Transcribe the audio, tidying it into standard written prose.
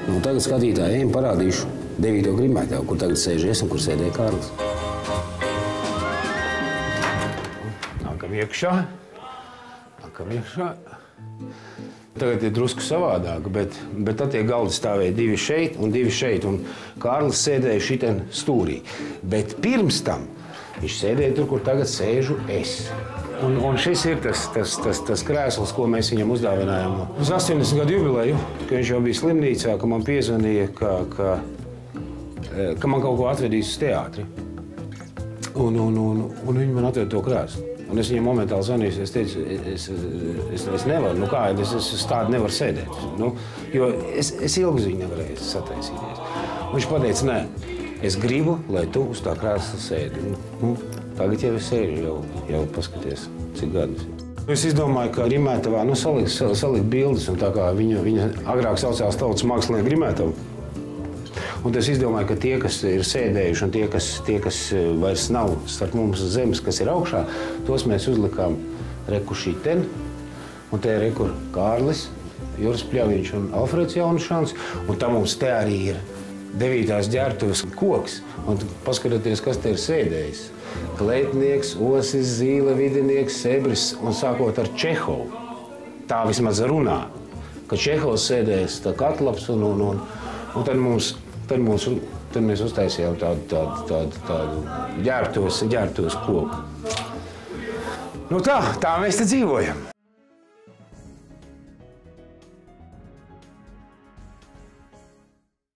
Nu, tagad skatītājiem parādīšu 9. grimētavu, kur tagad sēž es un kur sēdēja Kārlis. Nākam iekšā. Tagad ir drusku savādāk, bet tad tie galdi stāvēja 2 šeit un 2 šeit, un Kārlis sēdēja šitien stūrī. Bet pirms tam viņš sēdēja tur, kur tagad sēžu es. Un šis ir tas krēsls, ko mēs viņam uzdāvinājām uz 80 gadu jubileju, ka viņš jau bija slimnīcā, ka man piezvanīja, ka man kaut ko atvedīs uz teātri. Un viņi man atveda to krēslu. Un es viņam momentāli zvanīju, es teicu, es nevaru, nu kā, es tādu nevaru sēdēt. Nu, jo es ilgi viņu nevarēju sataisīties. Un viņš pateica, nē, es gribu, lai tu uz tā krēsla sēdi. Nu, tagad jau es sēžu, jau paskaties, cik gadus. Es izdomāju, ka Grimētavā, nu, salikt bildes, un tā kā viņa agrāk saucās tautas mākslinieku Grimētavu. Un es izdomāju, ka tie, kas ir sēdējuši un tie, kas vairs nav starp mums zemes, kas ir augšā, tos mēs uzlikām reku šiten. Un te ir reku Kārlis, Juris Pļaviņš un Alfreds Jaunišāns. Un tā mums te arī ir 9. ģērbtuves koks. Un paskatieties, kas te ir sēdējis. Klētnieks, Osis, Zīle, Vidinieks, Sebris un sākot ar Čehovu. Tā vismaz runā, ka Čehovs sēdējis tā katlaps un tad mēs uztaisījām tādu ģērbtuves koku. Nu tā mēs te dzīvojam.